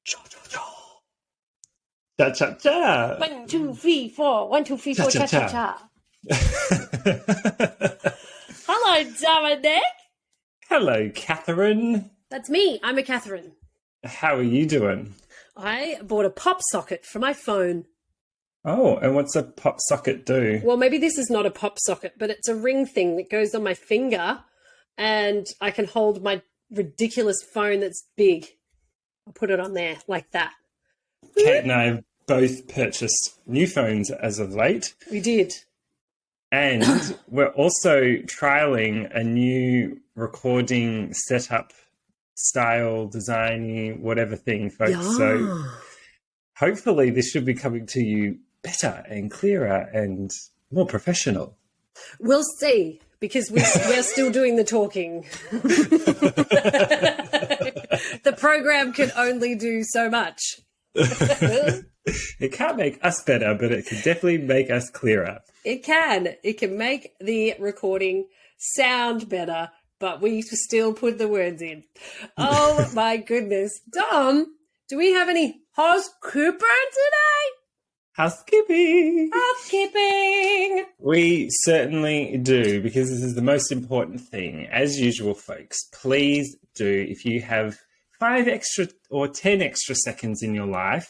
Cha cha cha. Cha cha cha. 1, 2, 3, 4. 1, 2, 3, 4. Cha cha cha. Hello, Dominic. Hello, Catherine. That's me. I'm a Catherine. How are you doing? I bought a pop socket for my phone. Oh, and what's a pop socket do? Well, maybe this is not a pop socket, but it's a ring thing that goes on my finger, and I can hold my ridiculous phone that's big. I'll put it on there like that. Kate and I have both purchased new phones as of late. We did. And we're also trialing a new recording setup style, designy, whatever thing, folks. Yeah. So hopefully this should be coming to you better and clearer and more professional. We'll see, because we're still doing the talking. The program can only do so much. It can't make us better, but it can definitely make us clearer. It can. It can make the recording sound better, but we still put the words in. Oh, my goodness. Dom, do we have any housekeeping today? Housekeeping. Housekeeping. We certainly do, because this is the most important thing. As usual, folks, please do, if you have 5 extra or 10 extra seconds in your life,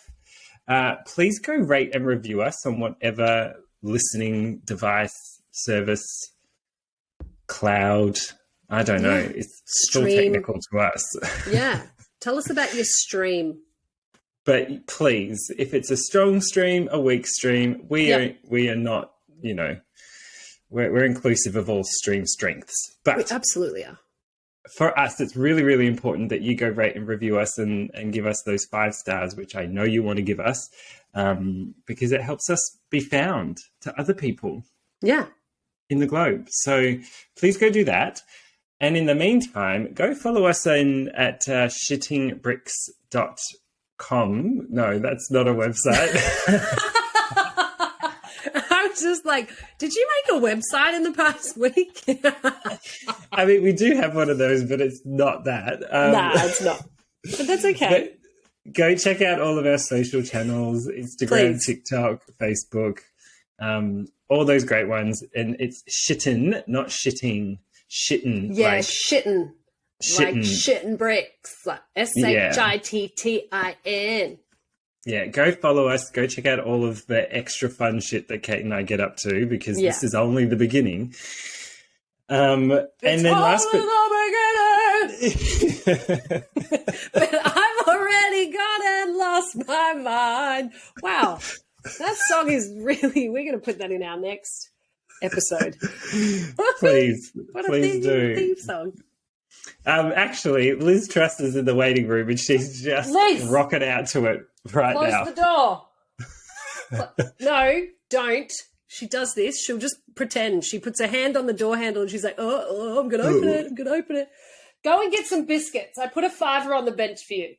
please go rate and review us on whatever listening device, service, cloud, I don't know. It's still Stream. technical to us. Yeah. Tell us about your stream. But please, if it's a strong stream, a weak stream, we are not, we're inclusive of all stream strengths. But We absolutely are. for us, it's really, really important that you go rate and review us and give us those 5 stars, which I know you want to give us, because it helps us be found to other people Yeah. in the globe. So please go do that. And in the meantime, go follow us at shittingbricks.com. No, that's not a website. I was just like, did you make a website in the past week? I mean, we do have one of those, but it's not that. Nah, it's not. But that's okay. But go check out all of our social channels, Instagram, Please. TikTok, Facebook, all those great ones. And it's shittin', not shitting. Shittin'. Yeah, like shittin'. Like shittin' bricks. Like SHITTIN. Yeah, go follow us. Go check out all of the extra fun shit that Kate and I get up to, because this is only the beginning. And then last but but I've already gone and lost my mind. Wow. That song is really, we're going to put that in our next episode. please What a do. theme song. Actually, Liz Truss is in the waiting room and she's just rocking out to it right now. Close the door. No, don't. She does this. She'll just pretend. She puts her hand on the door handle and she's like, oh, I'm going to open it. I'm going to open it. Go and get some biscuits. I put a $5 on the bench for you.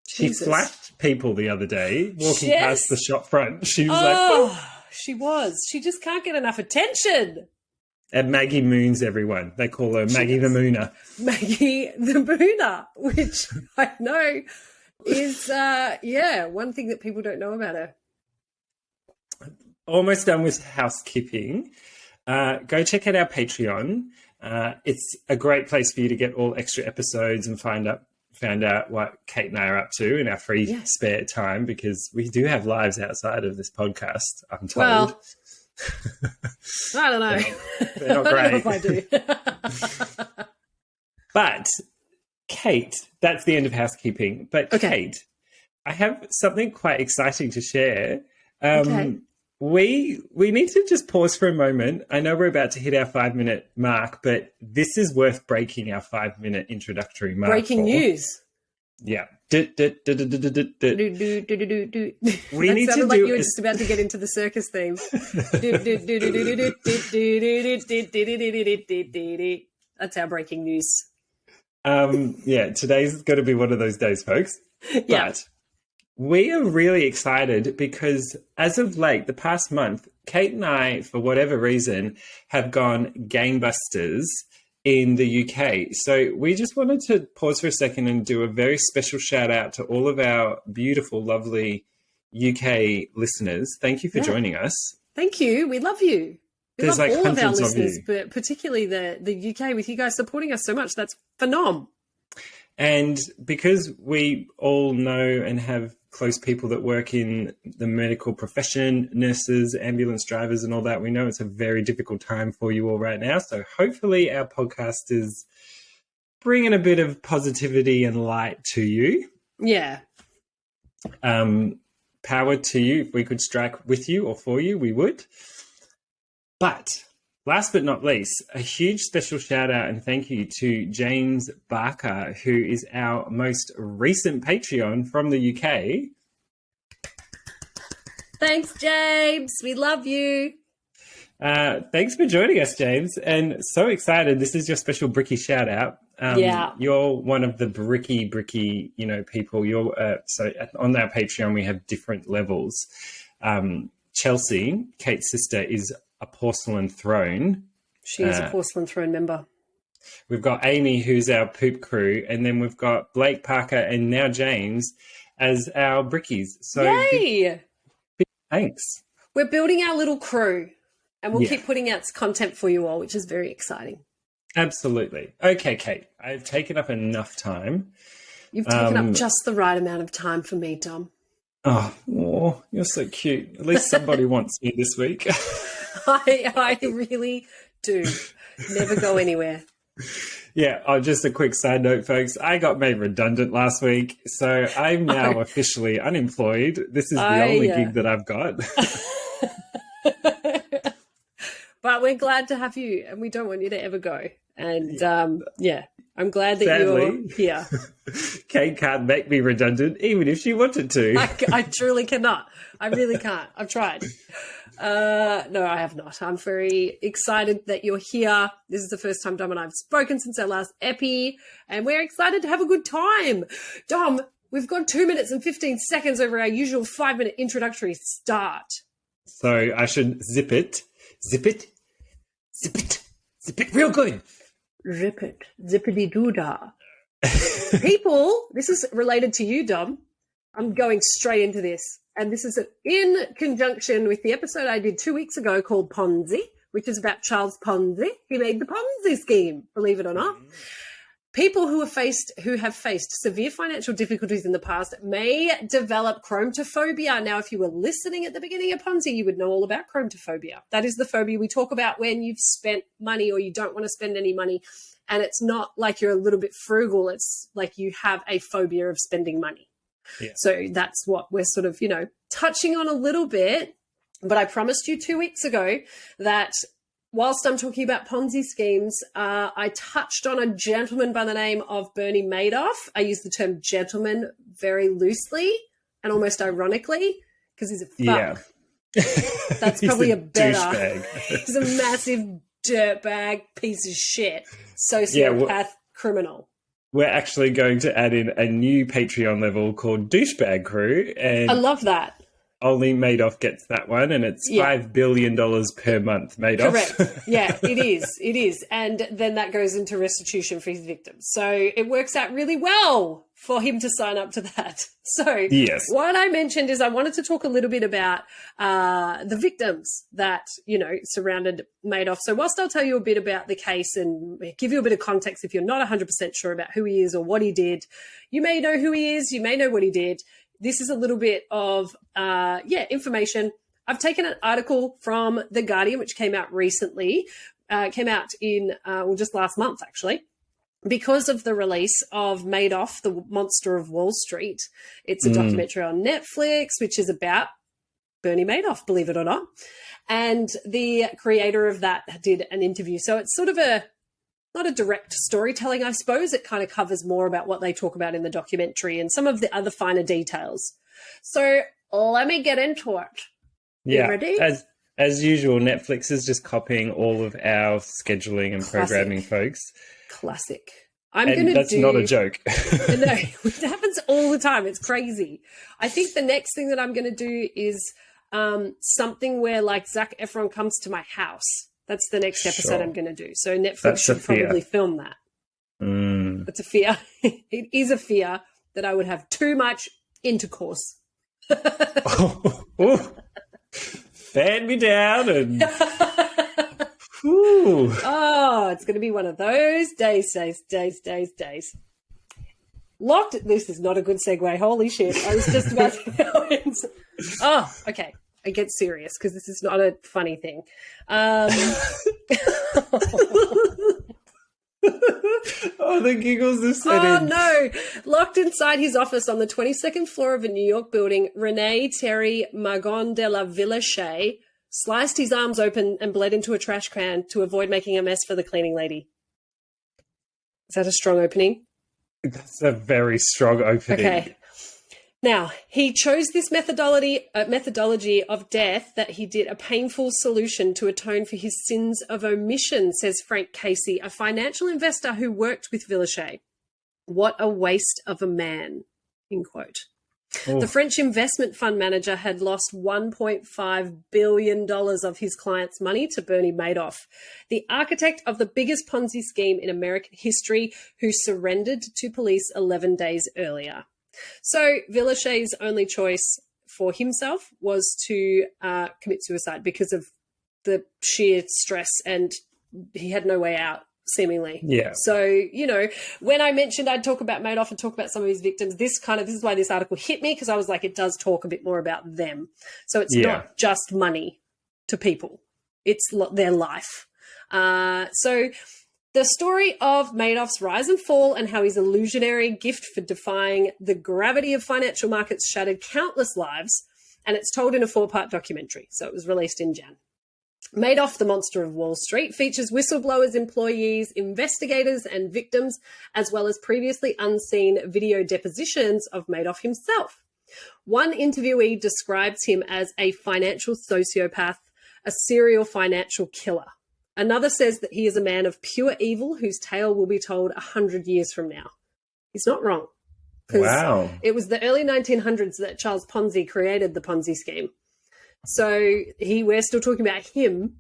She flashed people the other day walking past the shop front. She was she was. She just can't get enough attention. And Maggie moons everyone. They call her Maggie the Mooner. Maggie the Mooner, which I know is, one thing that people don't know about her. Almost done with housekeeping. Go check out our Patreon. It's a great place for you to get all extra episodes and find out what Kate and I are up to in our free spare time, because we do have lives outside of this podcast, I'm told. Well, I don't know. They're not I great. don't know if I do. But, Kate, that's the end of housekeeping. But, Kate, I have something quite exciting to share. We need to just pause for a moment. I know we're about to hit our 5-minute mark, but this is worth breaking our 5-minute introductory mark. Breaking news. Yeah. We need to sounded like do you were just about to get into the circus theme. That's our breaking news. Today's going to be one of those days, folks. Yeah. But we are really excited because as of late, the past month, Kate and I, for whatever reason, have gone gangbusters in the UK. So we just wanted to pause for a second and do a very special shout out to all of our beautiful, lovely UK listeners. Thank you for joining us. Thank you. We love you. We There's love like all of our hundreds of listeners, you. but particularly the UK, with you guys supporting us so much. That's phenomenal. And because we all know and have close people that work in the medical profession, nurses, ambulance drivers and all that, we know it's a very difficult time for you all right now. So hopefully our podcast is bringing a bit of positivity and light to you. Yeah. Power to you. If we could strike with you or for you, we would. But last but not least, a huge special shout out and thank you to James Barker, who is our most recent Patreon from the UK. Thanks, James. We love you. Thanks for joining us, James. And so excited. This is your special Bricky shout out. You're one of the bricky, people. So on our Patreon, we have different levels. Chelsea, Kate's sister, is a porcelain throne. She is a porcelain throne member. We've got Amy, who's our poop crew, and then we've got Blake, Parker, and now James as our brickies. So yay! Big thanks. We're building our little crew, and we'll keep putting out content for you all, which is very exciting. Absolutely. Okay, Kate, I've taken up enough time. You've taken up just the right amount of time for me, Dom. Oh, you're so cute. At least somebody wants me this week. I really do. Never go anywhere. Yeah, just a quick side note, folks. I got made redundant last week, so I'm now officially unemployed. This is the only gig that I've got. But we're glad to have you, and we don't want you to ever go. And, I'm glad that you're here. Kate can't make me redundant, even if she wanted to. I truly cannot. I really can't. I've tried. No, I have not. I'm very excited that you're here. This is the first time Dom and I have spoken since our last epi, and we're excited to have a good time. Dom, we've got 2 minutes and 15 seconds over our usual 5-minute introductory start. So I should zip it real good. Zip it. Zippity-doo-dah. People, this is related to you, Dom. I'm going straight into this. And this is in conjunction with the episode I did 2 weeks ago called Ponzi, which is about Charles Ponzi. He made the Ponzi scheme, believe it or not. People who have faced severe financial difficulties in the past may develop chromatophonia. Now, if you were listening at the beginning of Ponzi, you would know all about chromatophonia. That is the phobia we talk about when you've spent money or you don't want to spend any money. And it's not like you're a little bit frugal. It's like you have a phobia of spending money. Yeah. So that's what we're sort of, touching on a little bit. But I promised you 2 weeks ago that whilst I'm talking about Ponzi schemes, I touched on a gentleman by the name of Bernie Madoff. I use the term gentleman very loosely and almost ironically because he's a fuck. Yeah. That's probably a better. He's a massive dirtbag piece of shit, sociopath, criminal. We're actually going to add in a new Patreon level called Douchebag Crew. And I love that. Only Madoff gets that one, and it's $5 billion per month, Madoff. Correct. Yeah, it is. It is. And then that goes into restitution for his victims. So it works out really well for him to sign up to that. So what I mentioned is I wanted to talk a little bit about the victims that, surrounded Madoff. So whilst I'll tell you a bit about the case and give you a bit of context if you're not 100% sure about who he is or what he did, you may know who he is, you may know what he did. This is a little bit of, information. I've taken an article from The Guardian, which came out recently, came out in, just last month, actually, because of the release of Madoff, the Monster of Wall Street. It's a documentary on Netflix, which is about Bernie Madoff, believe it or not. And the creator of that did an interview. So it's sort of not a direct storytelling, I suppose. It kind of covers more about what they talk about in the documentary and some of the other finer details. So let me get into it. Yeah. You ready? As usual, Netflix is just copying all of our scheduling and programming, folks. Classic. That's not a joke. No, it happens all the time. It's crazy. I think the next thing that I'm going to do is something where like Zac Efron comes to my house. That's the next episode I'm going to do. So Netflix That's should probably film that. It's a fear. It is a fear that I would have too much intercourse. Fan me down and... Oh, it's going to be one of those days. Locked. This is not a good segue. Holy shit. I was just about to go into... Oh, okay. I get serious because this is not a funny thing. Oh, the giggles are set Oh, in. no. Locked inside his office on the 22nd floor of a New York building, René Terry Magon de la Villachet sliced his arms open and bled into a trash can to avoid making a mess for the cleaning lady. Is that a strong opening? That's a very strong opening. Okay. Now, he chose this methodology of death that he did a painful solution to atone for his sins of omission, says Frank Casey, a financial investor who worked with Villachet. What a waste of a man, end quote. Oh. The French investment fund manager had lost $1.5 billion of his clients' money to Bernie Madoff, the architect of the biggest Ponzi scheme in American history, who surrendered to police 11 days earlier. So Villachet's only choice for himself was to commit suicide because of the sheer stress, and he had no way out, seemingly. Yeah. So, you know, when I mentioned I'd talk about Madoff and talk about some of his victims, this is why this article hit me, because I was like, it does talk a bit more about them. So it's not just money to people. It's their life. So the story of Madoff's rise and fall and how his illusionary gift for defying the gravity of financial markets shattered countless lives, and it's told in a 4-part documentary. So it was released in Jan. Madoff, the Monster of Wall Street, features whistleblowers, employees, investigators, and victims, as well as previously unseen video depositions of Madoff himself. One interviewee describes him as a financial sociopath, a serial financial killer. Another says that he is a man of pure evil whose tale will be told 100 years from now. He's not wrong. Wow. It was the early 1900s that Charles Ponzi created the Ponzi scheme. So we're still talking about him,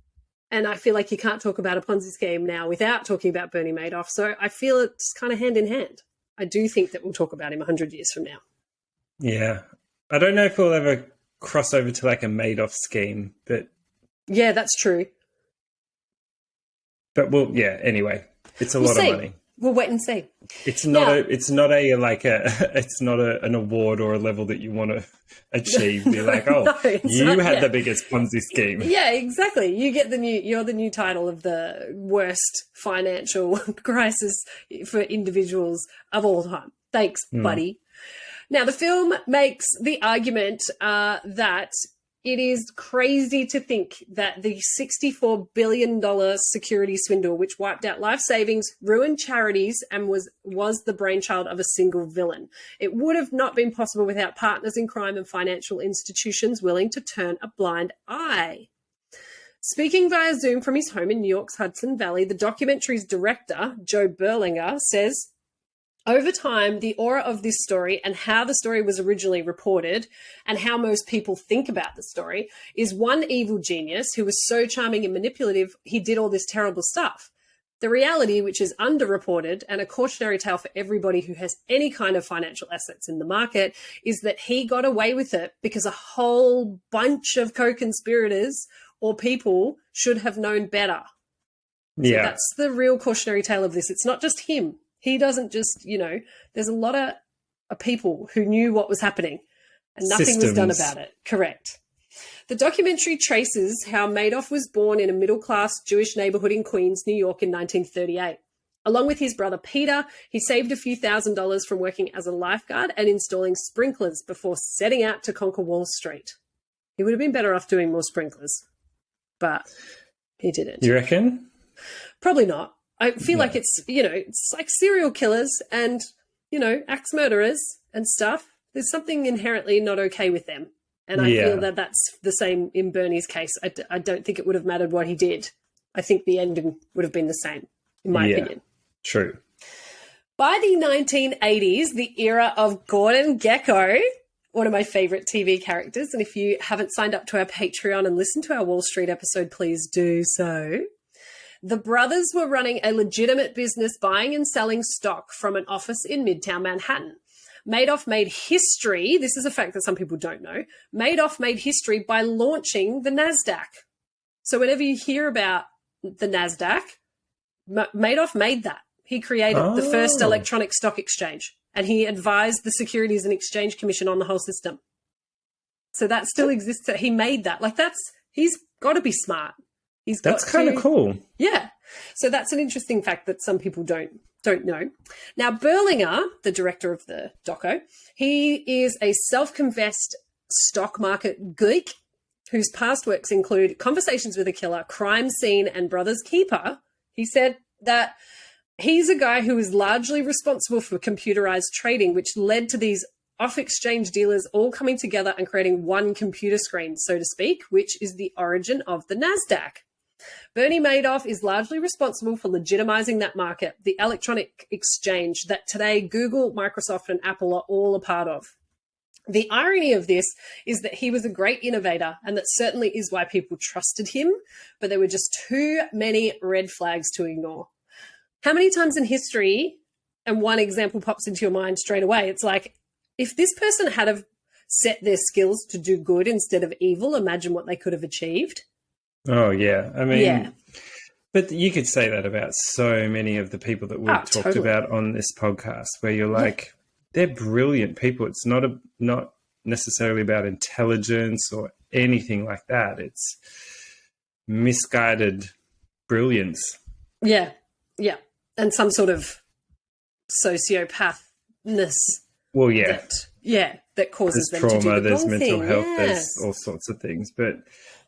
and I feel like you can't talk about a Ponzi scheme now without talking about Bernie Madoff. So I feel it's kind of hand in hand. I do think that we'll talk about him 100 years from now. Yeah. I don't know if we'll ever cross over to like a Madoff scheme, but... Yeah, that's true. But anyway, it's a lot of money. We'll wait and see. It's not an award or a level that you want to achieve. You're like, you had the biggest Ponzi scheme. Yeah, exactly. You're the new title of the worst financial crisis for individuals of all time. Thanks, buddy. Now, the film makes the argument that it is crazy to think that the $64 billion security swindle, which wiped out life savings, ruined charities, and was the brainchild of a single villain. It would have not been possible without partners in crime and financial institutions willing to turn a blind eye. Speaking via Zoom from his home in New York's Hudson Valley, the documentary's director, Joe Berlinger, says, over time, the aura of this story and how the story was originally reported and how most people think about the story is one evil genius who was so charming and manipulative, he did all this terrible stuff. The reality, which is underreported and a cautionary tale for everybody who has any kind of financial assets in the market, is that he got away with it because a whole bunch of co-conspirators or people should have known better. So that's the real cautionary tale of this. It's not just him. He doesn't just, there's a lot of people who knew what was happening and nothing was done about it. Correct. The documentary traces how Madoff was born in a middle-class Jewish neighborhood in Queens, New York in 1938. Along with his brother Peter, he saved a few $1,000s from working as a lifeguard and installing sprinklers before setting out to conquer Wall Street. He would have been better off doing more sprinklers, but he didn't. You reckon? Probably not. I feel like it's like serial killers and, axe murderers and stuff. There's something inherently not okay with them. And I feel that that's the same in Bernie's case. I don't think it would have mattered what he did. I think the ending would have been the same, in my opinion. True. By the 1980s, the era of Gordon Gekko, one of my favorite TV characters. And if you haven't signed up to our Patreon and listened to our Wall Street episode, please do so. The brothers were running a legitimate business buying and selling stock from an office in Midtown Manhattan. Madoff made history. This is a fact that some people don't know. Madoff made history by launching the NASDAQ. So whenever you hear about the NASDAQ, Madoff made that. He created the first electronic stock exchange, and he advised the Securities and Exchange Commission on the whole system. So that still exists. He made that. Like he's got to be smart. That's kind of cool. Yeah. So that's an interesting fact that some people don't know. Now, Berlinger, the director of the doco, he is a self-confessed stock market geek whose past works include Conversations with a Killer, Crime Scene, and Brothers Keeper. He said that he's a guy who is largely responsible for computerized trading, which led to these off-exchange dealers all coming together and creating one computer screen, so to speak, which is the origin of the NASDAQ. Bernie Madoff is largely responsible for legitimizing that market, the electronic exchange that today Google, Microsoft, and Apple are all a part of. The irony of this is that he was a great innovator, and that certainly is why people trusted him, but there were just too many red flags to ignore. How many times in history, and one example pops into your mind straight away, it's like, if this person had have set their skills to do good instead of evil, imagine what they could have achieved. Oh, yeah. I mean, but you could say that about so many of the people that we've talked about on this podcast, where you're like, they're brilliant people. It's not necessarily about intelligence or anything like that. It's misguided brilliance. Yeah. Yeah. And some sort of sociopathness. Well, yeah. That causes there's them trauma, to do the there's wrong mental thing. health, Yes. there's all sorts of things. But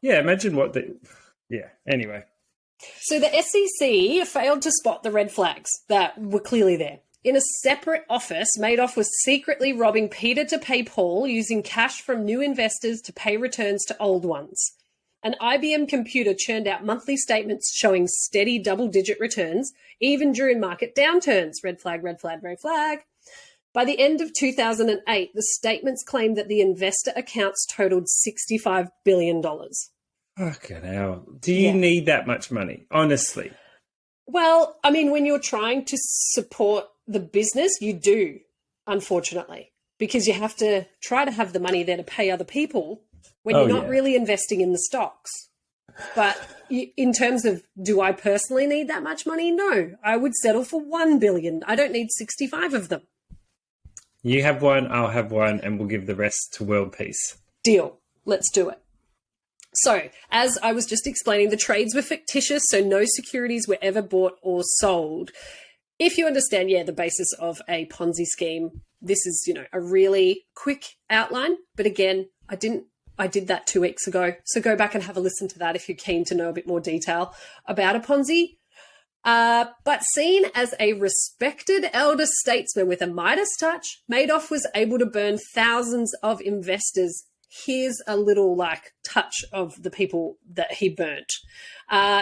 yeah, imagine what anyway. So the SEC failed to spot the red flags that were clearly there. In a separate office, Madoff was secretly robbing Peter to pay Paul, using cash from new investors to pay returns to old ones. An IBM computer churned out monthly statements showing steady double-digit returns, even during market downturns. Red flag, red flag, red flag. By the end of 2008, the statements claimed that the investor accounts totaled $65 billion. Fucking hell. Do you need that much money? Honestly. Well, I mean, when you're trying to support the business, you do, unfortunately, because you have to try to have the money there to pay other people when you're not really investing in the stocks. But in terms of, do I personally need that much money? No, I would settle for $1 billion. I don't need 65 of them. You have one, I'll have one, and we'll give the rest to world peace. Deal. Let's do it. So, as I was just explaining, the trades were fictitious, so no securities were ever bought or sold. If you understand, the basis of a Ponzi scheme, this is, a really quick outline. But again, I did that 2 weeks ago. So go back and have a listen to that if you're keen to know a bit more detail about a Ponzi. But seen as a respected elder statesman with a Midas touch, Madoff was able to burn thousands of investors. Here's a little touch of the people that he burnt,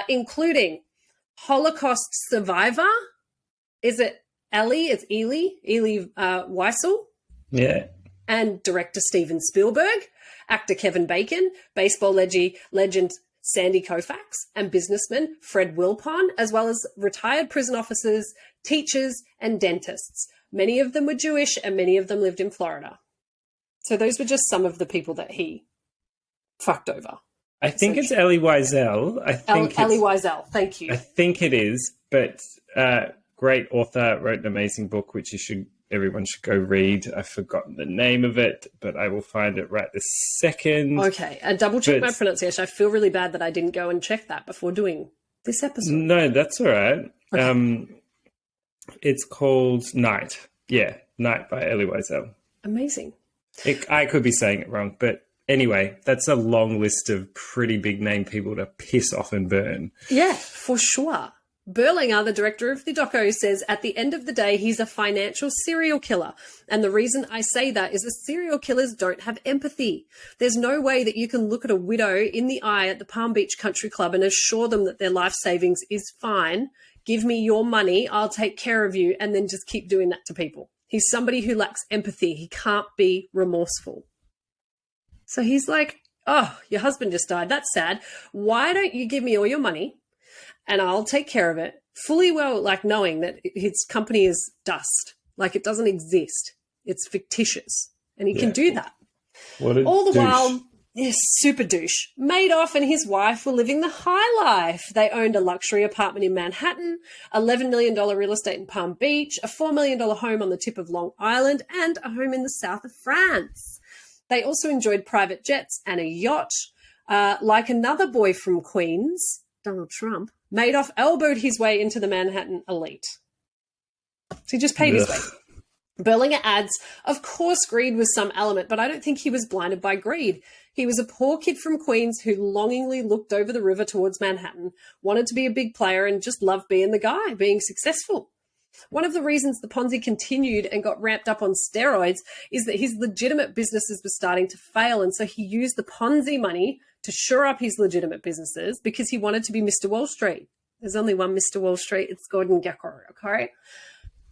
including Holocaust survivor. Is it Ellie? It's Elie Wiesel. Yeah. And director Steven Spielberg, actor Kevin Bacon, baseball legend Sandy Koufax, and businessman Fred Wilpon, as well as retired prison officers, teachers, and dentists. Many of them were Jewish, and many of them lived in Florida. So those were just some of the people that he fucked over. I think it's Elie Wiesel. Elie Wiesel, thank you. I think it is, but great author, wrote an amazing book, which everyone should go read. I've forgotten the name of it, but I will find it right this second. Okay, and double check my pronunciation. I feel really bad that I didn't go and check that before doing this episode. No, that's all right. Okay. It's called Night. Yeah, Night by Elie Wiesel. Amazing. I could be saying it wrong, but anyway, that's a long list of pretty big name people to piss off and burn. Yeah, for sure. Berlinger, the director of the doco, says at the end of the day, he's a financial serial killer. And the reason I say that is that serial killers don't have empathy. There's no way that you can look at a widow in the eye at the Palm Beach Country Club and assure them that their life savings is fine. Give me your money, I'll take care of you, and then just keep doing that to people. He's somebody who lacks empathy. He can't be remorseful. So he's like, oh, your husband just died. That's sad. Why don't you give me all your money? and I'll take care of it, fully well, like knowing that his company is dust, like it doesn't exist. It's fictitious, and he can do that. What a all the douche. while. Yes, super douche. Madoff and his wife were living the high life. They owned a luxury apartment in Manhattan, $11 million real estate in Palm Beach, a $4 million home on the tip of Long Island, and a home in the south of France. They also enjoyed private jets and a yacht. Like another boy from Queens, Donald Trump, Madoff elbowed his way into the Manhattan elite. So he just paid his way. Berlinger adds, of course, greed was some element, but I don't think he was blinded by greed. He was a poor kid from Queens who longingly looked over the river towards Manhattan, wanted to be a big player, and just loved being the guy, being successful. One of the reasons the Ponzi continued and got ramped up on steroids is that his legitimate businesses were starting to fail, and so he used the Ponzi money to shore up his legitimate businesses because he wanted to be Mr. Wall Street. There's only one Mr. Wall Street. It's Gordon Gekko, okay?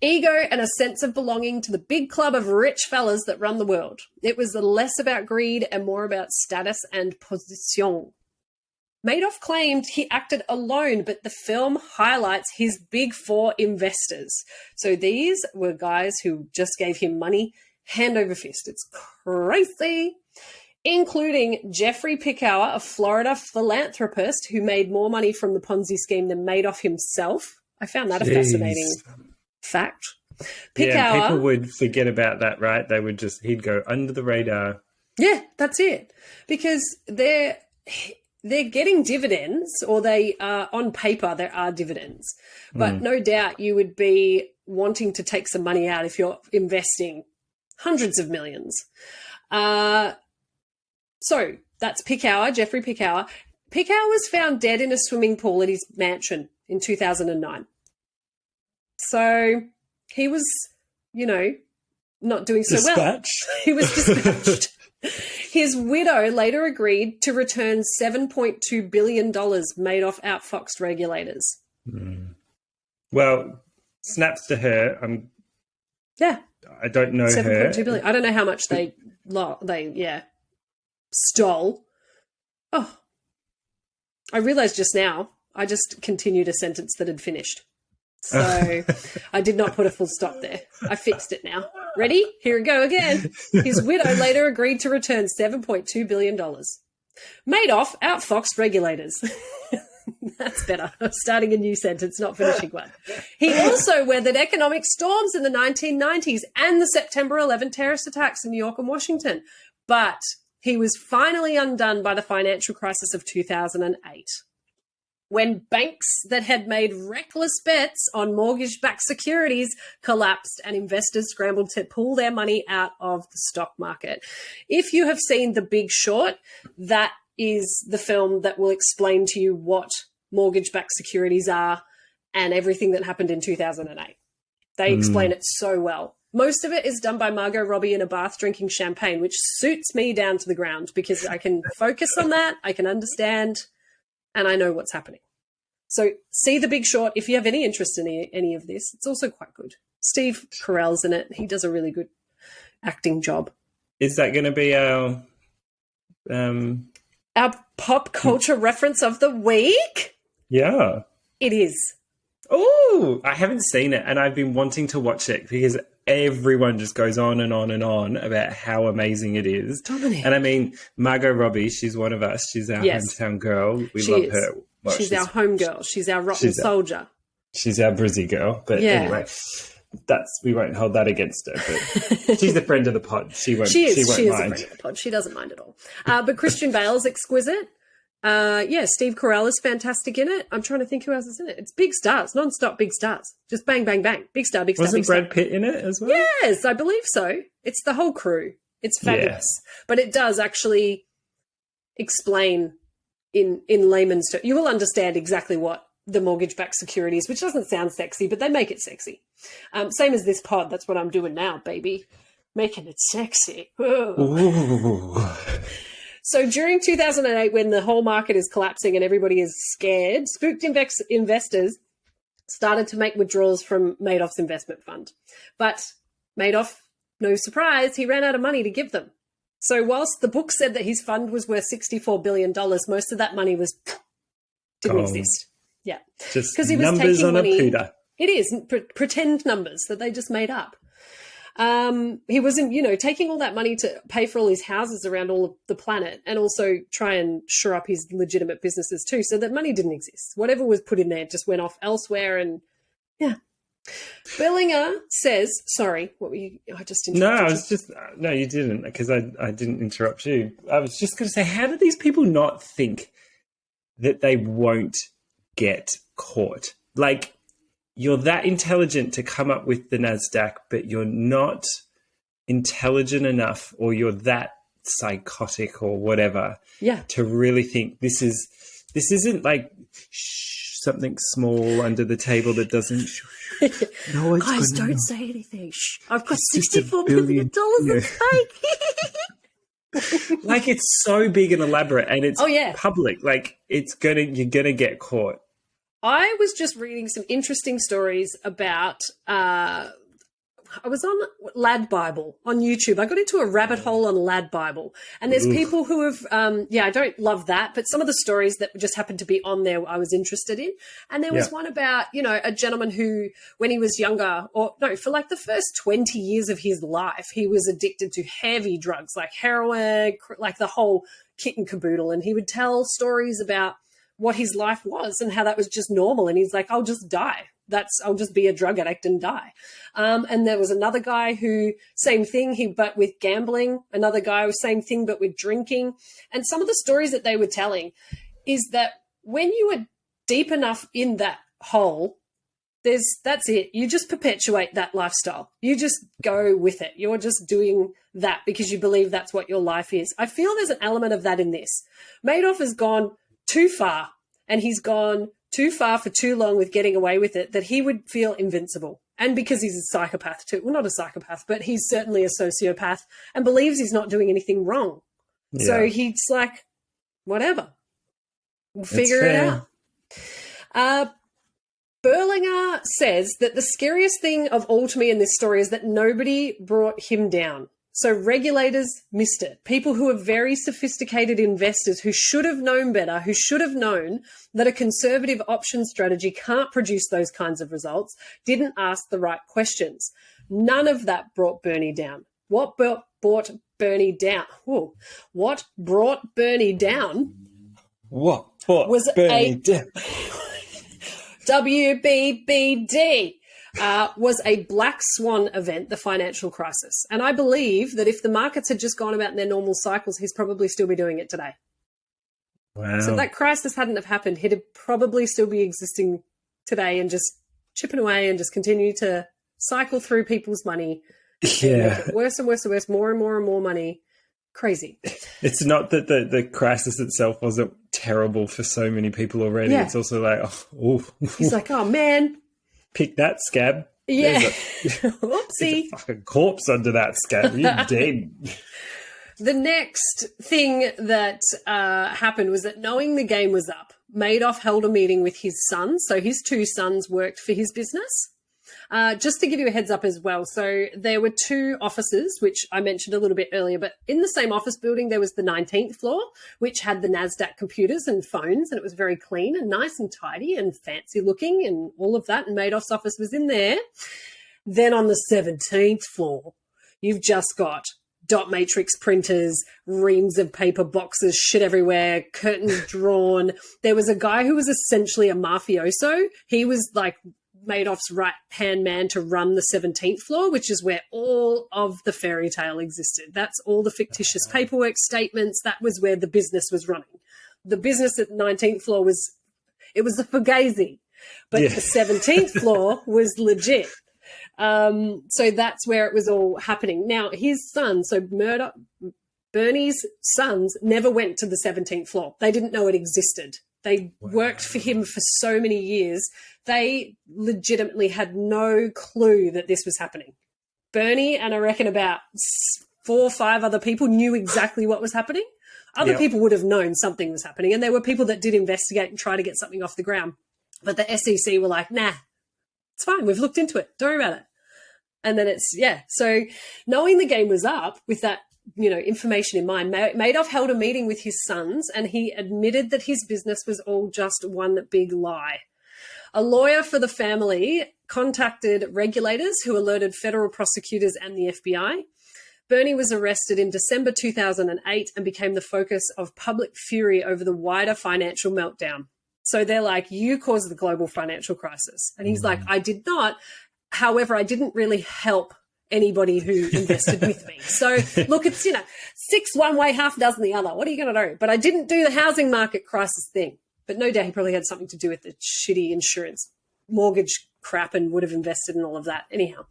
Ego and a sense of belonging to the big club of rich fellas that run the world. It was less about greed and more about status and position. Madoff claimed he acted alone, but the film highlights his big four investors. So these were guys who just gave him money hand over fist. It's crazy. Including Jeffrey Pickauer, a Florida philanthropist who made more money from the Ponzi scheme than Madoff himself. I found that a fascinating fact. Yeah, people would forget about that, right? He'd go under the radar. Yeah, that's it. Because they're getting dividends, or they are on paper, there are dividends. But no doubt you would be wanting to take some money out if you're investing hundreds of millions. So that's Pickauer, Jeffrey Pickauer. Pickauer was found dead in a swimming pool at his mansion in 2009. So he was, not doing so well. He was dispatched. His widow later agreed to return $7.2 billion Madoff outfoxed regulators. Well, snaps to her. I don't know her. $7.2 billion. I don't know how much they stole. Oh, I realized just now I just continued a sentence that had finished. So I did not put a full stop there. I fixed it now. Ready? Here we go again. His widow later agreed to return $7.2 billion. Madoff outfoxed regulators. That's better. I'm starting a new sentence, not finishing one. He also weathered economic storms in the 1990s and the September 11 terrorist attacks in New York and Washington. But he was finally undone by the financial crisis of 2008. When banks that had made reckless bets on mortgage-backed securities collapsed and investors scrambled to pull their money out of the stock market. If you have seen The Big Short, that is the film that will explain to you what mortgage-backed securities are and everything that happened in 2008. They explain it so well. Most of it is done by Margot Robbie in a bath drinking champagne, which suits me down to the ground because I can focus on that, I can understand, and I know what's happening. So see The Big Short if you have any interest in any of this. It's also quite good. Steve Carell's in it. He does a really good acting job. Is that going to be our pop culture reference of the week? Yeah. It is. Oh, I haven't seen it, and I've been wanting to watch it because everyone just goes on and on and on about how amazing it is. Dominic. And I mean, Margot Robbie, she's one of us. She's our hometown girl. We love her. Well, she's our home girl. She's our rotten soldier. She's our Brizzy girl. But anyway, we won't hold that against her. But she's a friend of the pod. She won't mind. She is a friend of the pod. She doesn't mind at all. But Christian Bale's exquisite. Steve Carell is fantastic in it. I'm trying to think who else is in it. It's big stars, non-stop big stars. Just bang, bang, bang. Big star, big star, Wasn't big star. Brad Pitt in it as well? Yes, I believe so. It's the whole crew. It's fabulous. But it does actually explain in layman's terms. You will understand exactly what the mortgage-backed securities, which doesn't sound sexy, but they make it sexy. Same as this pod. That's what I'm doing now, baby. Making it sexy. Ooh. So during 2008, when the whole market is collapsing and everybody is scared, spooked investors started to make withdrawals from Madoff's investment fund. But Madoff, no surprise, he ran out of money to give them. So whilst the book said that his fund was worth $64 billion, most of that money didn't exist. Yeah. Just because he was numbers taking on money. a pooter. It is pretend numbers that they just made up. He wasn't, taking all that money to pay for all his houses around all of the planet and also try and shore up his legitimate businesses too. So that money didn't exist. Whatever was put in there just went off elsewhere. And yeah. Bellinger says, sorry, what were you? I just interrupted No, you didn't, because I didn't interrupt you. I was just going to say, how do these people not think that they won't get caught? Like, you're that intelligent to come up with the NASDAQ, but you're not intelligent enough, or you're that psychotic or whatever, to really think this isn't like something small under the table that doesn't. No, guys, don't say anything. Shh. I've got $64 billion that's fake. Like, it's so big and elaborate, and it's public. Like, you're gonna get caught. I was just reading some interesting stories about, I was on Lad Bible on YouTube. I got into a rabbit hole on Lad Bible, and there's people who have, I don't love that, but some of the stories that just happened to be on there I was interested in. And there was one about, a gentleman who, when he was younger, for like the first 20 years of his life, he was addicted to heavy drugs like heroin, like the whole kit and caboodle. And he would tell stories about what his life was and how that was just normal. And he's like, I'll just die. I'll just be a drug addict and die. And there was another guy who, same thing, but with gambling. Another guy was same thing, but with drinking. And some of the stories that they were telling is that when you are deep enough in that hole, that's it. You just perpetuate that lifestyle. You just go with it. You're just doing that because you believe that's what your life is. I feel there's an element of that in this. Madoff has gone too far, and he's gone too far for too long with getting away with it, that he would feel invincible. And because he's a psychopath too. Well, not a psychopath, but he's certainly a sociopath and believes he's not doing anything wrong. Yeah. So he's like, whatever. We'll figure it out. Berlinger says that the scariest thing of all to me in this story is that nobody brought him down. So regulators missed it. People who are very sophisticated investors who should have known better, who should have known that a conservative option strategy can't produce those kinds of results, didn't ask the right questions. None of that brought Bernie down. What brought Bernie down? Whoa. What brought Bernie down? What brought Bernie down? WBBD. Was a black swan event, the financial crisis. And I believe that if the markets had just gone about in their normal cycles, he's probably still be doing it today. Wow. So if that crisis hadn't have happened, he'd probably still be existing today and just chipping away and just continue to cycle through people's money. Yeah. Worse and worse and worse, more and more and more money. Crazy. It's not that the crisis itself wasn't terrible for so many people already. Yeah. It's also like, he's like, oh, man. Pick that scab. Yeah. Whoopsie. There's a fucking corpse under that scab. You're dead. The next thing that happened was that, knowing the game was up, Madoff held a meeting with his sons. So his two sons worked for his business. Just to give you a heads up as well. So there were two offices, which I mentioned a little bit earlier, but in the same office building, there was the 19th floor, which had the NASDAQ computers and phones, and it was very clean and nice and tidy and fancy looking and all of that. And Madoff's office was in there. Then on the 17th floor, you've just got dot matrix printers, reams of paper boxes, shit everywhere, curtains drawn. There was a guy who was essentially a mafioso. He was like Madoff's right-hand man to run the 17th floor, which is where all of the fairy tale existed. That's all the fictitious paperwork statements. That was where the business was running. The business at the 19th floor was the fugazi, but the 17th floor was legit. So that's where it was all happening. Now, his son, Bernie's sons never went to the 17th floor. They didn't know it existed. They worked for him for so many years. They legitimately had no clue that this was happening. Bernie and I reckon about 4 or 5 other people knew exactly what was happening. Other people would have known something was happening. And there were people that did investigate and try to get something off the ground. But the SEC were like, nah, it's fine. We've looked into it. Don't worry about it. And then so knowing the game was up with that information in mind. Madoff held a meeting with his sons and he admitted that his business was all just one big lie. A lawyer for the family contacted regulators who alerted federal prosecutors and the FBI. Bernie was arrested in December 2008 and became the focus of public fury over the wider financial meltdown. So they're like, you caused the global financial crisis. And he's like, I did not. However, I didn't really help anybody who invested with me. So look, it's, 6 one way, half a dozen the other. What are you going to do? But I didn't do the housing market crisis thing. But no doubt he probably had something to do with the shitty insurance mortgage crap and would have invested in all of that. Anyhow,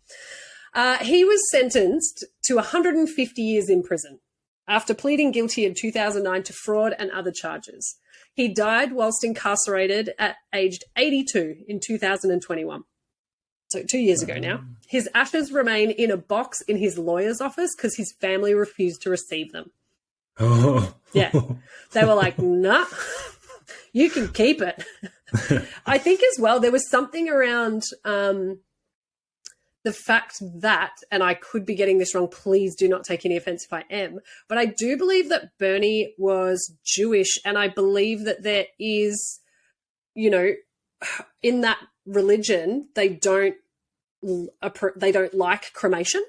he was sentenced to 150 years in prison after pleading guilty in 2009 to fraud and other charges. He died whilst incarcerated at aged 82 in 2021. So 2 years ago now. His ashes remain in a box in his lawyer's office because his family refused to receive them. Oh. Yeah. They were like, nah, you can keep it. I think as well, there was something around the fact that, and I could be getting this wrong, please do not take any offense if I am, but I do believe that Bernie was Jewish, and I believe that there is, in that religion, they don't like cremation.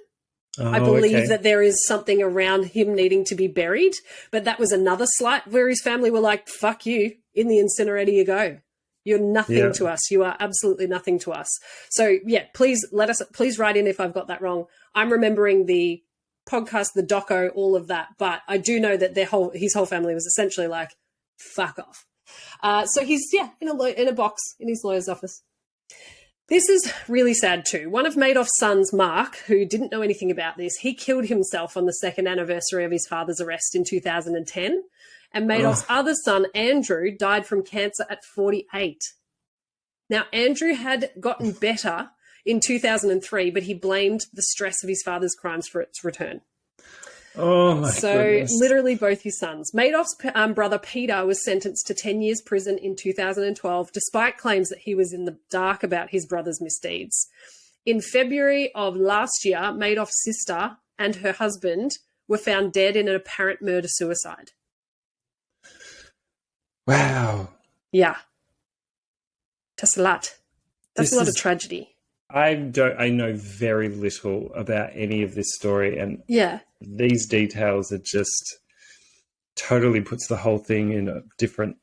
I believe that there is something around him needing to be buried, but that was another slight where his family were like, fuck you, in the incinerator you go. You're nothing to us. You are absolutely nothing to us. So yeah, please write in if I've got that wrong. I'm remembering the podcast, the doco, all of that, but I do know that his whole family was essentially like, fuck off. So he's in a box in his lawyer's office. This is really sad too. One of Madoff's sons, Mark, who didn't know anything about this, he killed himself on the second anniversary of his father's arrest in 2010. And Madoff's other son, Andrew, died from cancer at 48. Now, Andrew had gotten better in 2003, but he blamed the stress of his father's crimes for its return. Oh, my goodness. So literally both his sons. Madoff's brother, Peter, was sentenced to 10 years prison in 2012, despite claims that he was in the dark about his brother's misdeeds. In February of last year, Madoff's sister and her husband were found dead in an apparent murder-suicide. Wow. Yeah. That's a lot. That's a lot of tragedy. I know very little about any of this story, and these details are just totally puts the whole thing in a different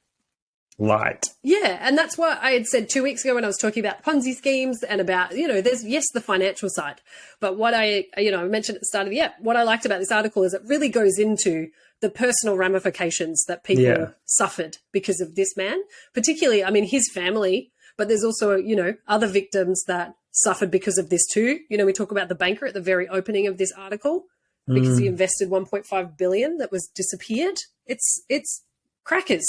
light. Yeah, and that's what I had said 2 weeks ago when I was talking about Ponzi schemes and about, there's, the financial side. But what I mentioned at the start of what I liked about this article is it really goes into the personal ramifications that people suffered because of this man, particularly, his family, but there's also, other victims that suffered because of this too. We talk about the banker at the very opening of this article because he invested $1.5 billion that was disappeared. It's crackers.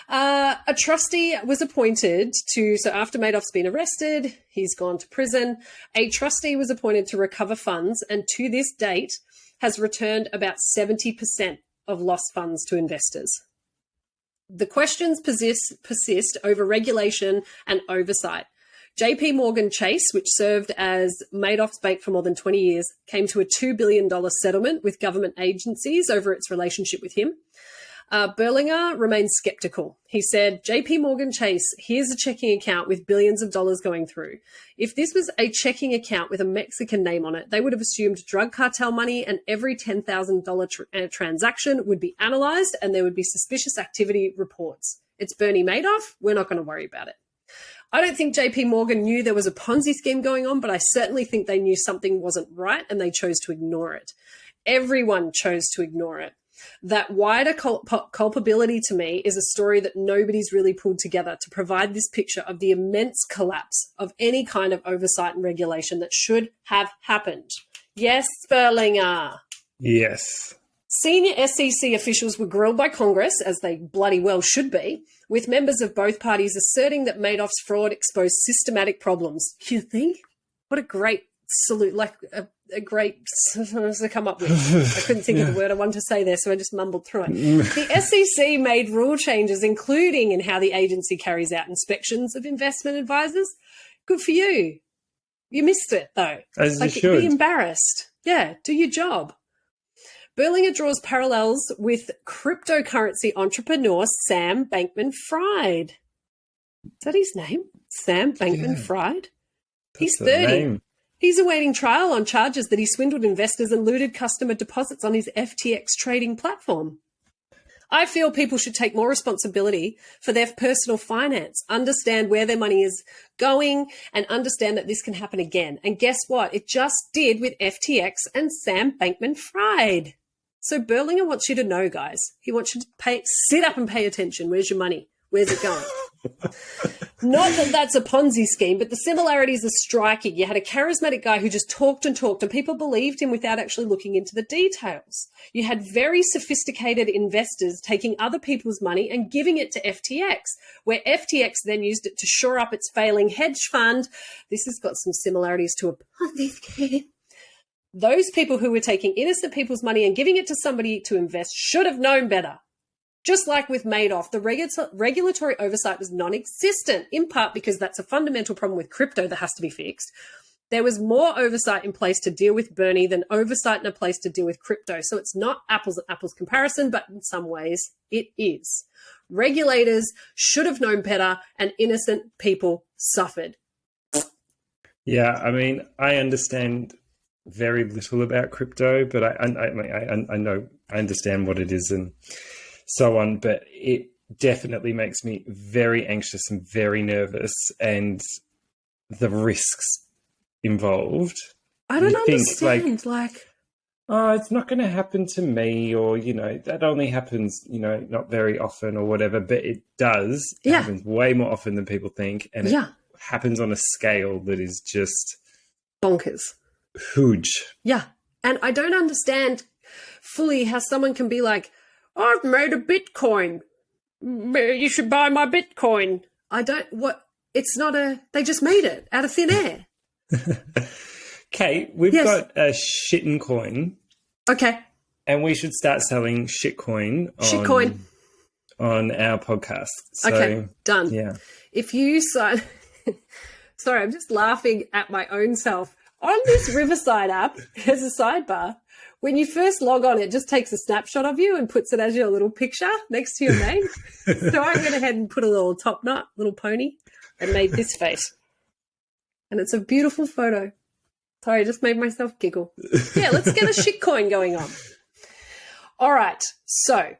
A trustee was appointed so after Madoff's been arrested, he's gone to prison. A trustee was appointed to recover funds and to this date has returned about 70% of lost funds to investors. The questions persist over regulation and oversight. JP Morgan Chase, which served as Madoff's bank for more than 20 years, came to a $2 billion settlement with government agencies over its relationship with him. Berlinger remains skeptical. He said, JP Morgan Chase, here's a checking account with billions of dollars going through. If this was a checking account with a Mexican name on it, they would have assumed drug cartel money and every $10,000 transaction would be analyzed and there would be suspicious activity reports. It's Bernie Madoff. We're not going to worry about it. I don't think JP Morgan knew there was a Ponzi scheme going on, but I certainly think they knew something wasn't right and they chose to ignore it. Everyone chose to ignore it. That wider culpability to me is a story that nobody's really pulled together to provide this picture of the immense collapse of any kind of oversight and regulation that should have happened. Yes, Berlinger. Yes. Senior SEC officials were grilled by Congress, as they bloody well should be, with members of both parties asserting that Madoff's fraud exposed systematic problems. You think? What a great salute, like a great to come up with. I couldn't think of the word I wanted to say there, so I just mumbled through it. The SEC made rule changes, including in how the agency carries out inspections of investment advisors. Good for you. You missed it, though. As you should. Be embarrassed. Yeah, do your job. Berlinger draws parallels with cryptocurrency entrepreneur Sam Bankman-Fried. Is that his name? Sam Bankman-Fried? He's 30. He's awaiting trial on charges that he swindled investors and looted customer deposits on his FTX trading platform. I feel people should take more responsibility for their personal finance, understand where their money is going, and understand that this can happen again. And guess what? It just did with FTX and Sam Bankman-Fried. So Berlinger wants you to know, guys. He wants you to sit up and pay attention. Where's your money? Where's it going? Not that that's a Ponzi scheme, but the similarities are striking. You had a charismatic guy who just talked and talked, and people believed him without actually looking into the details. You had very sophisticated investors taking other people's money and giving it to FTX, where FTX then used it to shore up its failing hedge fund. This has got some similarities to a Ponzi scheme. Those people who were taking innocent people's money and giving it to somebody to invest should have known better. Just like with Madoff, the regulatory oversight was non-existent, in part because that's a fundamental problem with crypto that has to be fixed. There was more oversight in place to deal with Bernie than oversight in place to deal with crypto. So it's not apples and apples comparison, but in some ways it is. Regulators should have known better, and innocent people suffered. Yeah, I mean, I understand very little about crypto, but I know I understand what it is and so on, but it definitely makes me very anxious and very nervous, and the risks involved. I don't understand. Oh, it's not going to happen to me, or, that only happens, not very often or whatever, but it does. It happens way more often than people think, and it happens on a scale that is just bonkers. Huge. Yeah. And I don't understand fully how someone can be like, I've made a Bitcoin. You should buy my Bitcoin. They just made it out of thin air. Kate, we've got a shitten coin. Okay. And we should start selling shitcoin on our podcast. So, okay, done. Yeah. If you sign... Sorry, I'm just laughing at my own self. On this Riverside app, there's a sidebar. When you first log on, it just takes a snapshot of you and puts it as your little picture next to your name. So I went ahead and put a little top knot, little pony, and made this face. And it's a beautiful photo. Sorry, I just made myself giggle. Yeah, let's get a shitcoin going on. All right, so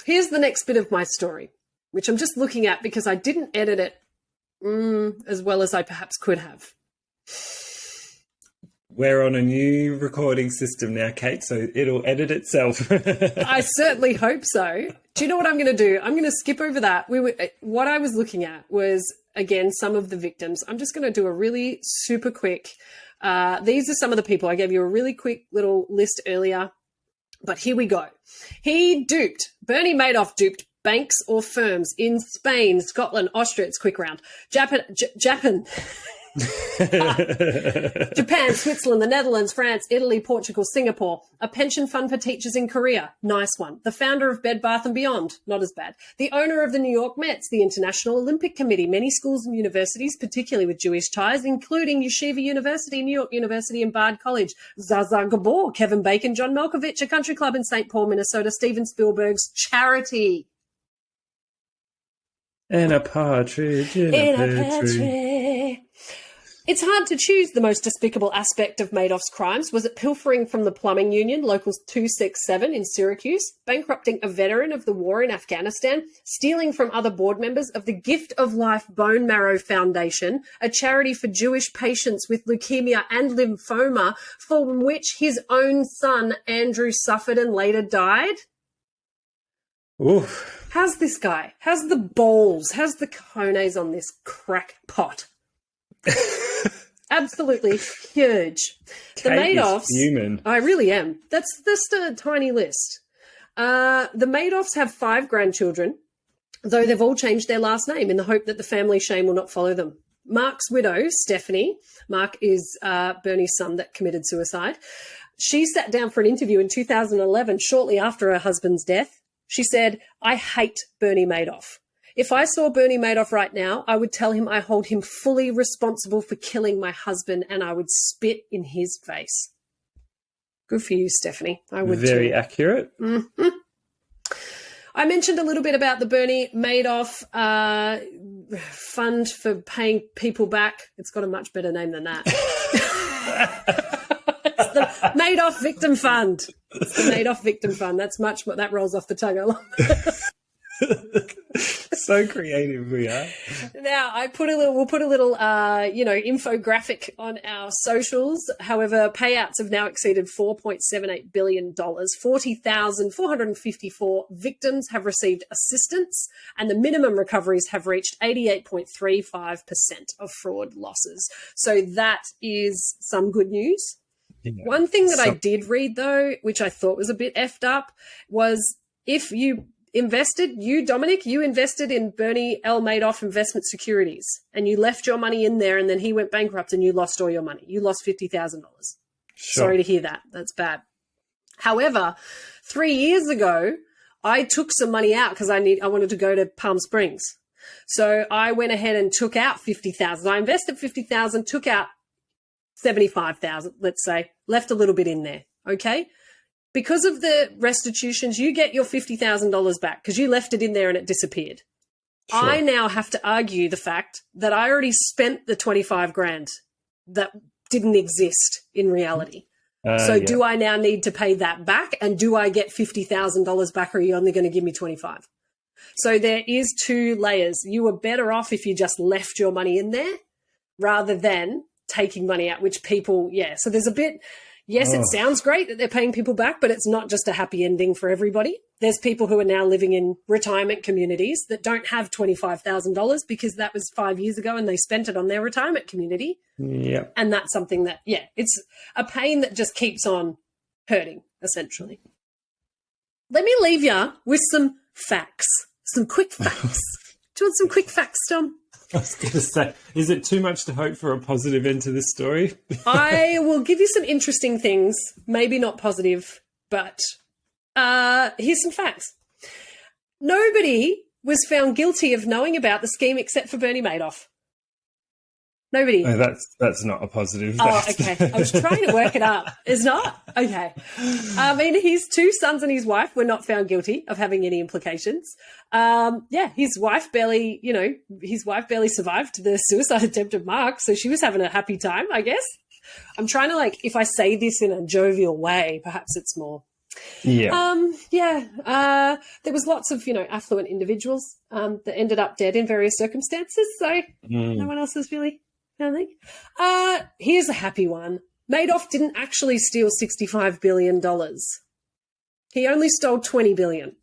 here's the next bit of my story, which I'm just looking at because I didn't edit it as well as I perhaps could have. We're on a new recording system now, Kate, so it'll edit itself. I certainly hope so. Do you know what I'm going to do? I'm going to skip over that. What I was looking at was, again, some of the victims. I'm just going to do a really super quick. These are some of the people. I gave you a really quick little list earlier, but here we go. Bernie Madoff duped banks or firms in Spain, Scotland, Austria. It's quick round. Japan, Switzerland, the Netherlands, France, Italy, Portugal, Singapore. A pension fund for teachers in Korea. Nice one. The founder of Bed Bath & Beyond. Not as bad. The owner of the New York Mets, the International Olympic Committee, many schools and universities, particularly with Jewish ties, including Yeshiva University, New York University, and Bard College. Zaza Gabor, Kevin Bacon, John Malkovich, a country club in St. Paul, Minnesota, Steven Spielberg's charity. And a partridge in a pear tree. It's hard to choose the most despicable aspect of Madoff's crimes. Was it pilfering from the plumbing union, Locals 267 in Syracuse, bankrupting a veteran of the war in Afghanistan, stealing from other board members of the Gift of Life Bone Marrow Foundation, a charity for Jewish patients with leukemia and lymphoma, from which his own son, Andrew, suffered and later died? Oof. How's this guy? How's the balls? How's the cojones on this crackpot? Absolutely huge. The Madoffs. Human. I really am. That's just a tiny list. The Madoffs have 5 grandchildren, though they've all changed their last name in the hope that the family shame will not follow them. Mark's widow, Stephanie, Mark is Bernie's son that committed suicide. She sat down for an interview in 2011, shortly after her husband's death. She said, "I hate Bernie Madoff. If I saw Bernie Madoff right now, I would tell him I hold him fully responsible for killing my husband and I would spit in his face." Good for you, Stephanie. I would Very too. accurate. Mm-hmm. I mentioned a little bit about the Bernie Madoff fund for paying people back. It's got a much better name than that. It's the Madoff Victim Fund. It's the Madoff Victim Fund. That rolls off the tongue. I love it. So creative we are. Now we'll put a little infographic on our socials. However, payouts have now exceeded $4.78 billion. 40,454 victims have received assistance, and the minimum recoveries have reached 88.35% of fraud losses. So that is some good news. Yeah. One thing that I did read, though, which I thought was a bit effed up, was if you Dominic, you invested in Bernie L. Madoff investment securities and you left your money in there and then he went bankrupt and you lost all your money. You lost $50,000. Sure. Sorry to hear that. That's bad. However, 3 years ago, I took some money out because I wanted to go to Palm Springs. So I went ahead and took out $50,000. I invested $50,000, took out $75,000, let's say, left a little bit in there. Okay. Because of the restitutions, you get your $50,000 back because you left it in there and it disappeared. Sure. I now have to argue the fact that I already spent the $25,000 that didn't exist in reality. Do I now need to pay that back? And do I get $50,000 back, or are you only going to give me $25,000? So there is two layers. You were better off if you just left your money in there rather than taking money out, which people, So there's a bit... Yes, it sounds great that they're paying people back, but it's not just a happy ending for everybody. There's people who are now living in retirement communities that don't have $25,000 because that was 5 years ago and they spent it on their retirement community. Yeah. And that's something that, it's a pain that just keeps on hurting, essentially. Let me leave you with some facts, some quick facts. Do you want some quick facts, Tom? I was going to say, is it too much to hope for a positive end to this story? I will give you some interesting things, maybe not positive, but here's some facts. Nobody was found guilty of knowing about the scheme except for Bernie Madoff. Nobody. No, that's not a positive. Oh, okay. I was trying to work it up. It's not? Okay. I mean, his two sons and his wife were not found guilty of having any implications. His wife barely survived the suicide attempt of Mark, so she was having a happy time, I guess. I'm trying to, if I say this in a jovial way, perhaps it's more. Yeah. There was lots of, affluent individuals that ended up dead in various circumstances, so no one else was really... I think. Here's a happy one. Madoff didn't actually steal $65 billion. He only stole $20 billion.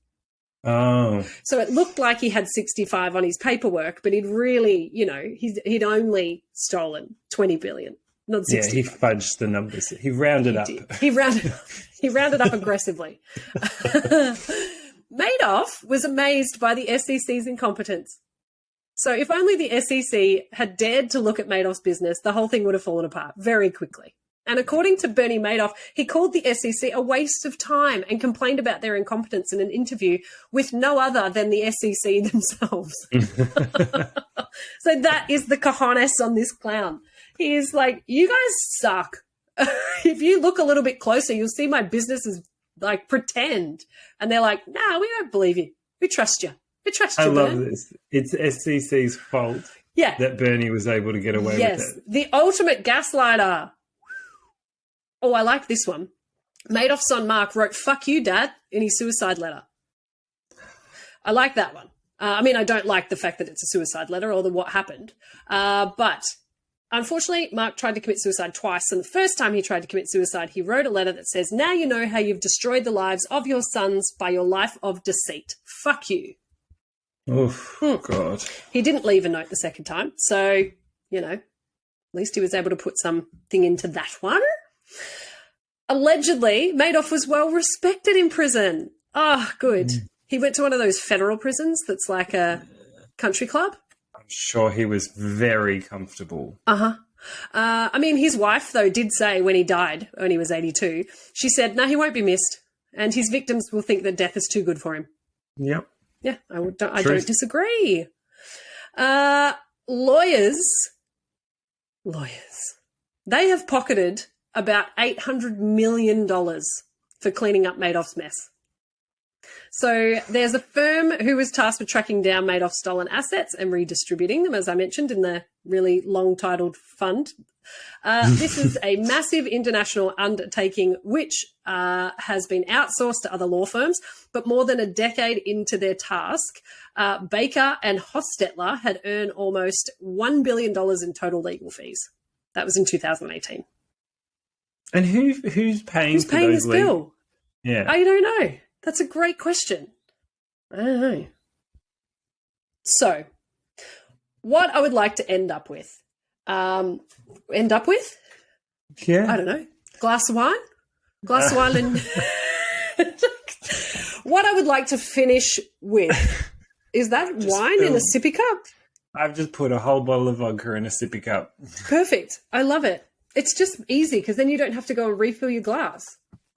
Oh. So it looked like he had 65 on his paperwork, but he'd really, he'd only stolen $20 billion, not 65. Yeah, he fudged the numbers. He rounded up. He rounded up aggressively. Madoff was amazed by the SEC's incompetence. So if only the SEC had dared to look at Madoff's business, the whole thing would have fallen apart very quickly. And according to Bernie Madoff, he called the SEC a waste of time and complained about their incompetence in an interview with no other than the SEC themselves. So that is the cojones on this clown. He is like, you guys suck. If you look a little bit closer, you'll see my business is pretend. And they're like, nah, we don't believe you. We trust you. I love this. It's SEC's fault that Bernie was able to get away with it. Yes, the ultimate gaslighter. Oh, I like this one. Madoff's son Mark wrote, "Fuck you, Dad," in his suicide letter. I like that one. I don't like the fact that it's a suicide letter or what happened. But unfortunately, Mark tried to commit suicide twice. And the first time he tried to commit suicide, he wrote a letter that says, "Now you know how you've destroyed the lives of your sons by your life of deceit. Fuck you." Oh, God. He didn't leave a note the second time. So, at least he was able to put something into that one. Allegedly, Madoff was well respected in prison. Oh, good. He went to one of those federal prisons that's like a country club. I'm sure he was very comfortable. His wife, though, did say when he died, when he was 82, she said, no, he won't be missed. And his victims will think that death is too good for him. Yep. Yeah, I don't disagree. Lawyers, they have pocketed about $800 million for cleaning up Madoff's mess. So there's a firm who was tasked with tracking down Madoff's stolen assets and redistributing them, as I mentioned, in the really long-titled fund. This is a massive international undertaking which has been outsourced to other law firms, but more than a decade into their task, Baker and Hostetler had earned almost $1 billion in total legal fees. That was in 2018. And who's paying for those this bill? Yeah. I don't know. That's a great question. I don't know. So, what I would like to end up with? Yeah. I don't know. Glass of wine? Glass of wine and... What I would like to finish with, is that wine in a sippy cup? I've just put a whole bottle of vodka in a sippy cup. Perfect. I love it. It's just easy because then you don't have to go and refill your glass.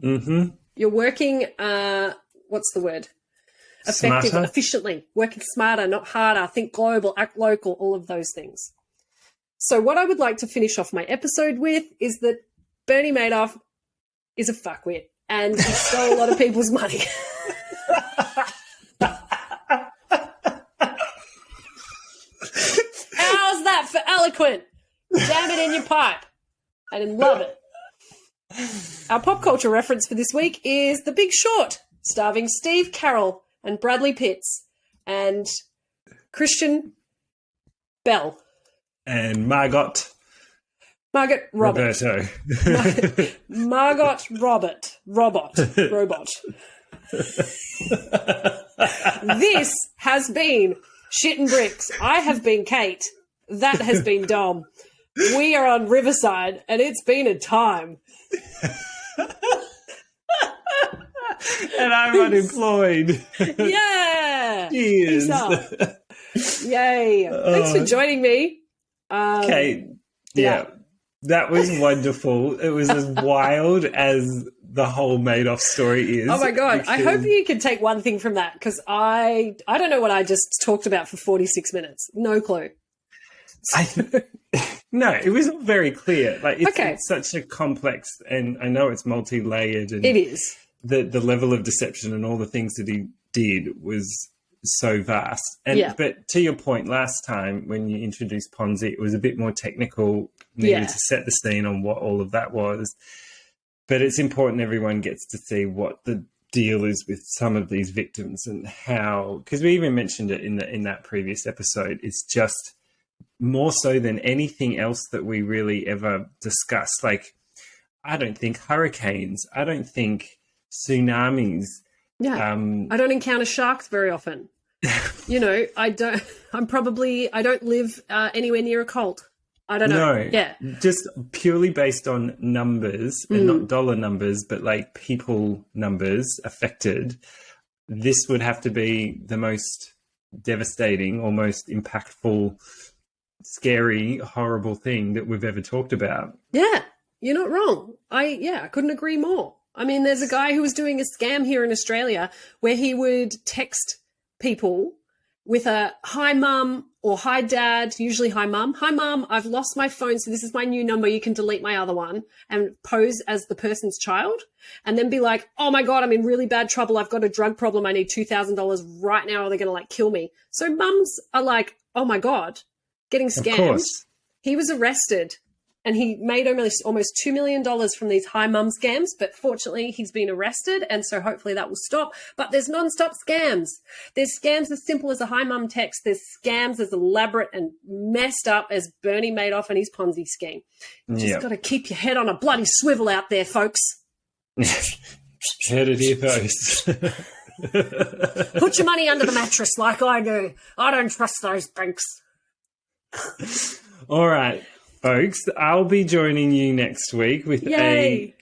Mm-hmm. You're working, what's the word? Effective, smarter. Efficiently. Working smarter, not harder. Think global, act local, all of those things. So what I would like to finish off my episode with is that Bernie Madoff is a fuckwit and he stole a lot of people's money. How's that for eloquent? Jam it in your pipe. I didn't love it. Our pop culture reference for this week is The Big Short, starring Steve Carell and Bradley Pitts and Christian Bell. And Margot Robert. Roberto. Margot Robot. This has been Shit and Bricks. I have been Kate. That has been Dom. We are on Riverside, and it's been a time. And I'm unemployed. Yeah. Cheers. Yay. Thanks for joining me. Kate, yeah, that was wonderful. It was as wild as the whole Madoff story is. Oh, my God. I hope you can take one thing from that because I don't know what I just talked about for 46 minutes. No clue. No, it was all very clear. Like it's such a complex, and I know it's multi-layered. And it is. The level of deception and all the things that he did was so vast. And but to your point last time when you introduced Ponzi, it was a bit more technical, needed to set the scene on what all of that was. But it's important everyone gets to see what the deal is with some of these victims and how, because we even mentioned it in that previous episode, it's just more so than anything else that we really ever discussed. Like, I don't think hurricanes, I don't think tsunamis. Yeah. I don't encounter sharks very often. You know, I don't live anywhere near a cult. I don't know. No, yeah. Just purely based on numbers and not dollar numbers, but like people numbers affected. This would have to be the most devastating or most impactful, scary, horrible thing that we've ever talked about. Yeah, you're not wrong. I couldn't agree more. I mean, there's a guy who was doing a scam here in Australia where he would text people with a hi mum or hi dad, usually hi mum. Hi mum, I've lost my phone, so this is my new number. You can delete my other one, and pose as the person's child and then be like, oh my God, I'm in really bad trouble. I've got a drug problem. I need $2,000 right now or they're going to kill me. So mums are like, oh my God, getting scammed. Of course. He was arrested. And he made almost $2 million from these high mum scams, but fortunately he's been arrested, and so hopefully that will stop. But there's non-stop scams. There's scams as simple as a hi mum text. There's scams as elaborate and messed up as Bernie Madoff and his Ponzi scheme. You just got to keep your head on a bloody swivel out there, folks. Heard it here first. Put your money under the mattress like I do. I don't trust those banks. All right. Folks, I'll be joining you next week with a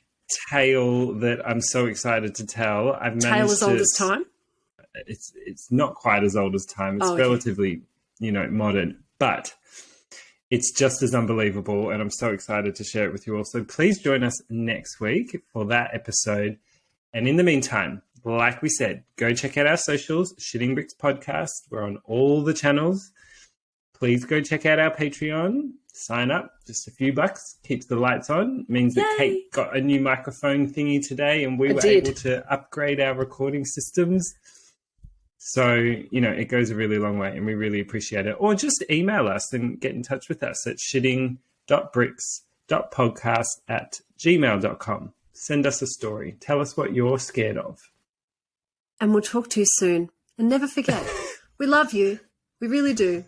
tale that I'm so excited to tell. Tale as old as time? It's not quite as old as time. It's relatively, modern, but it's just as unbelievable, and I'm so excited to share it with you all. So please join us next week for that episode. And in the meantime, like we said, go check out our socials, Shitting Bricks Podcast. We're on all the channels. please go check out our Patreon. Sign up, just a few bucks, keeps the lights on. Means that Kate got a new microphone thingy today and we were able to upgrade our recording systems. So, it goes a really long way and we really appreciate it. Or just email us and get in touch with us at shitting.bricks.podcast@gmail.com. Send us a story. Tell us what you're scared of. And we'll talk to you soon. And never forget, we love you. We really do.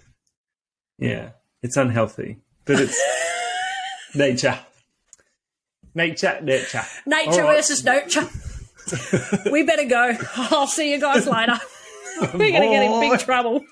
Yeah, it's unhealthy, but it's nature. Nature. Nature versus nurture. We better go. I'll see you guys later. We're going to get in big trouble.